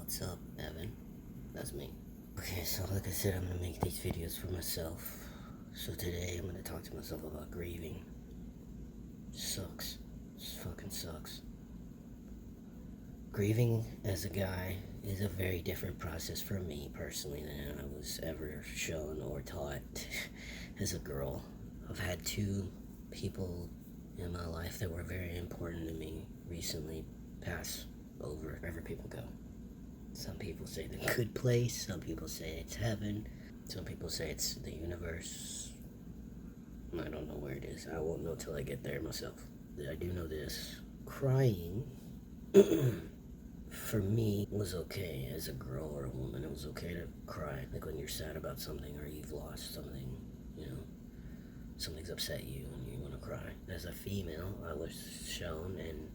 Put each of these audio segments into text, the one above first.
What's up, Evan? That's me. Okay, so like I said, I'm gonna make these videos for myself. So today I'm gonna talk to myself about grieving. Sucks. This fucking sucks. Grieving as a guy is a very different process for me personally than I was ever shown or taught as a girl. I've had two people in my life that were very important to me recently pass over wherever people go. Some people say the good place, some people say it's heaven, some people say it's the universe. I don't know where it is. I won't know till I get there myself. I do know this. Crying, for me, was okay as a girl or a woman. It was okay to cry. Like when you're sad about something or you've lost something, something's upset you and you want to cry. As a female, I was shown and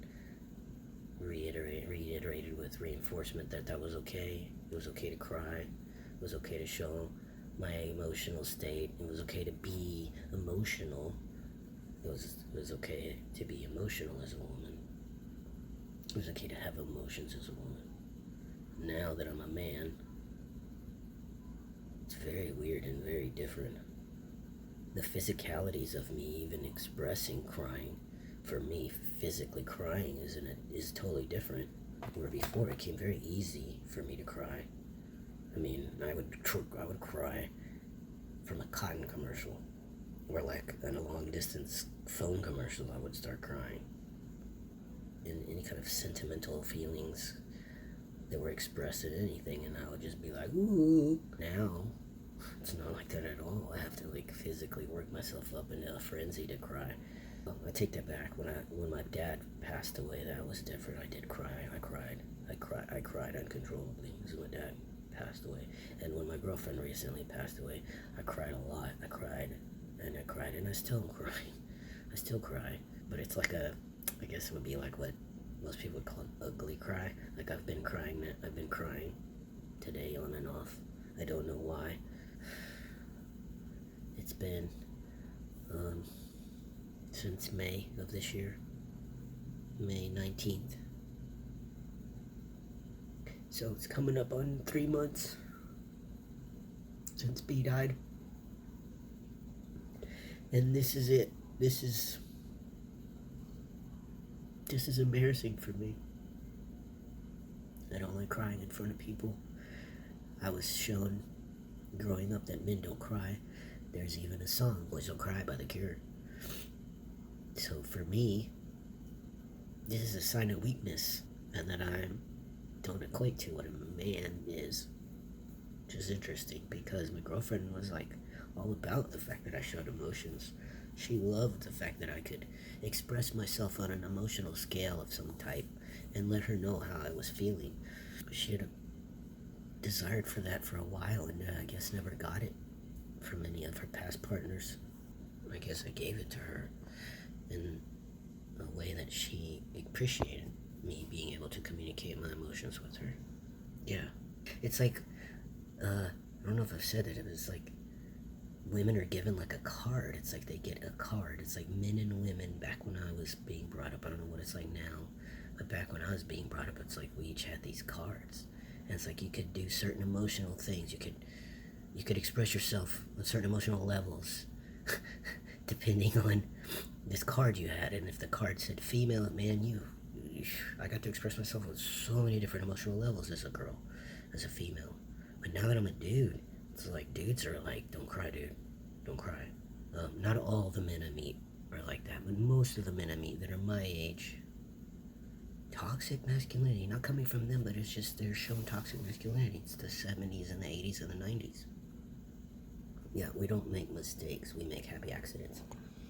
reiterated with reinforcement that was okay. It was okay to cry. It was okay to show my emotional state. It was okay to be emotional. It was okay to be emotional as a woman. It was okay to have emotions as a woman. Now that I'm a man, it's very weird and very different. The physicalities of me even expressing crying, for me, physically crying is totally different. Where before it came very easy for me to cry. I mean, I would cry from a cotton commercial, or like in a long distance phone commercial. I would start crying. In any kind of sentimental feelings that were expressed in anything, and I would just be like, ooh. Now it's not like that at all. I have to physically work myself up into a frenzy to cry. I take that back. When my dad passed away, that was different. I did cry. I cried uncontrollably because my dad passed away. And when my girlfriend recently passed away, I cried a lot. I cried, and I still am crying. I still cry, but it's like I guess it would be like what most people would call an ugly cry. Like I've been crying today on and off. I don't know why. It's been since May of this year, May 19th. So it's coming up on 3 months since B died. And this is it. This is embarrassing for me. I don't like crying in front of people. I was shown growing up that men don't cry. There's even a song, Boys Don't Cry by The Cure. So for me, this is a sign of weakness, and that I don't equate to what a man is. Which is interesting, because my girlfriend was all about the fact that I showed emotions. She loved the fact that I could express myself on an emotional scale of some type and let her know how I was feeling. She had desired for that for a while, and I guess never got it from any of her past partners. I guess I gave it to her in a way that she appreciated me being able to communicate my emotions with her. Yeah. It's like, I don't know if I've said it, it was like women are given a card. It's like they get a card. It's like men and women back when I was being brought up. I don't know what it's like now, but back when I was being brought up, it's like we each had these cards. And it's like you could do certain emotional things. You could express yourself on certain emotional levels depending on this card you had. And if the card said female, man, I got to express myself on so many different emotional levels as a girl, as a female. But now that I'm a dude, it's like dudes are like, don't cry, dude, don't cry. Not all the men I meet are like that, but most of the men I meet that are my age, toxic masculinity, not coming from them, but it's just they're showing toxic masculinity. It's the 70s and the 80s and the 90s. Yeah, we don't make mistakes, we make happy accidents.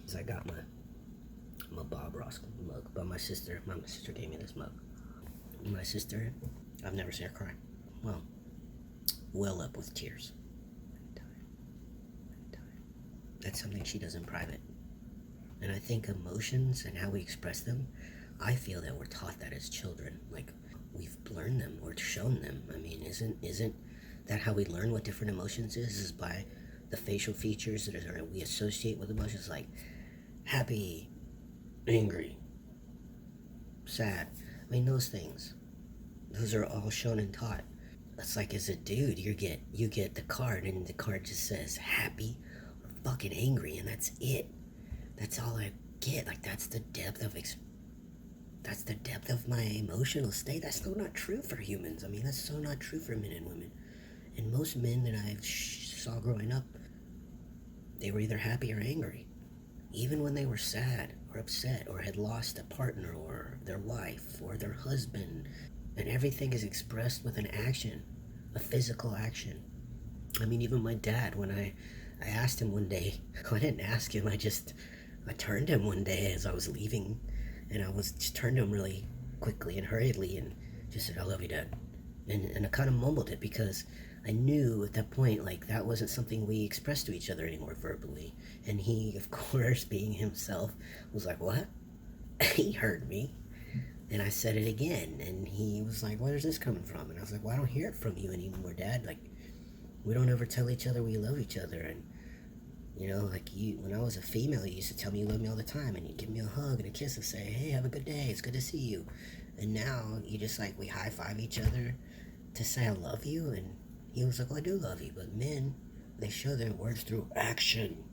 So I got my Bob Ross mug, but my sister gave me this mug. My sister, I've never seen her cry. Well up with tears. That's something she does in private. And I think emotions and how we express them, I feel that we're taught that as children. We've learned them or shown them. I mean, isn't that how we learn what different emotions is by the facial features that we associate with emotions, like happy, angry, sad. I mean, those things. Those are all shown and taught. It's like, as a dude, you get the card, and the card just says happy or fucking angry, and that's it. That's all I get. Like, that's the depth of my emotional state. That's so not true for humans. I mean, that's so not true for men and women. And most men that I saw growing up, they were either happy or angry. Even when they were sad or upset or had lost a partner or their wife or their husband. And everything is expressed with an action, a physical action. I mean, even my dad, when I asked him one day, I didn't ask him, I turned to him one day as I was leaving, and I just turned to him really quickly and hurriedly and just said, I love you, Dad. And I kind of mumbled it because I knew at that point, like, that wasn't something we expressed to each other anymore verbally. And he, of course, being himself, was like, what? He heard me. And I said it again, and he was like, where's this coming from? And I was like, well, I don't hear it from you anymore, Dad. Like, we don't ever tell each other we love each other. And, like, when I was a female, you used to tell me you love me all the time, and you'd give me a hug and a kiss and say, hey, have a good day, it's good to see you. And now, you just, like, we high-five each other to say I love you, and he was like, well, I do love you. But men, they show their words through action.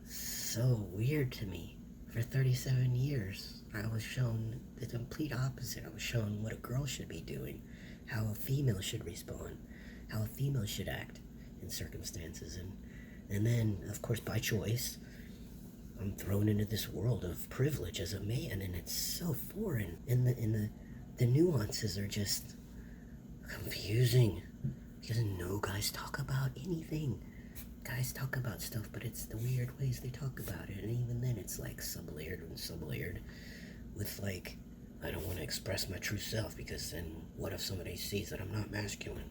So weird to me. For 37 years, I was shown the complete opposite. I was shown what a girl should be doing, how a female should respond, how a female should act in circumstances. And then, of course, by choice, I'm thrown into this world of privilege as a man, and it's so foreign. And the nuances are just confusing, because no guys talk about anything. Guys talk about stuff, but it's the weird ways they talk about it, and even then it's like sublayered with, like, I don't want to express my true self, because then what if somebody sees that I'm not masculine?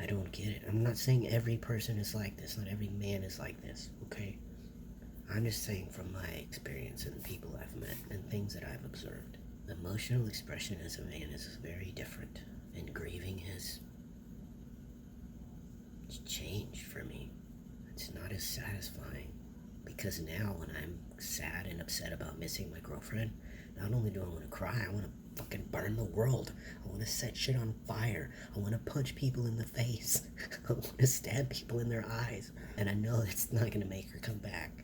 I don't get it. I'm not saying every person is like this, not every man is like this, okay? I'm just saying from my experience and the people I've met and things that I've observed. Emotional expression as a man is very different, and grieving has changed for me. It's not as satisfying, because now when I'm sad and upset about missing my girlfriend, not only do I want to cry, I want to fucking burn the world. I want to set shit on fire. I want to punch people in the face. I want to stab people in their eyes. And I know it's not going to make her come back.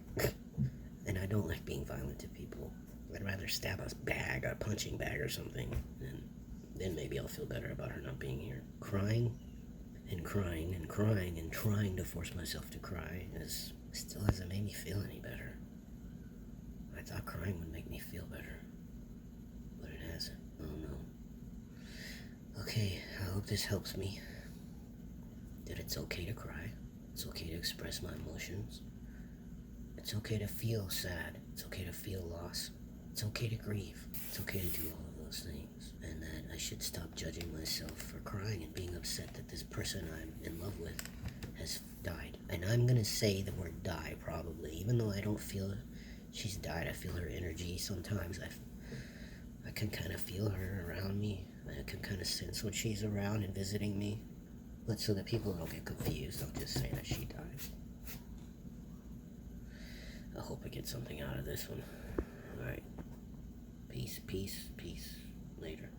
And I don't like being violent to people. I'd rather stab a punching bag or something, and then maybe I'll feel better about her not being here. Crying and crying and crying and trying to force myself to cry still hasn't made me feel any better. I thought crying would make me feel better, but it hasn't. Oh no. Okay, I hope this helps me. That it's okay to cry. It's okay to express my emotions. It's okay to feel sad. It's okay to feel loss. It's okay to grieve. It's okay to do all of those things. And that I should stop judging myself for crying and being upset that this person I'm in love with has died. And I'm going to say the word die, probably. Even though I don't feel she's died, I feel her energy sometimes. I can kind of feel her around me. I can kind of sense when she's around and visiting me. But so that people don't get confused, I'll just say that she died. I hope I get something out of this one. Alright. Peace, peace, peace. Later.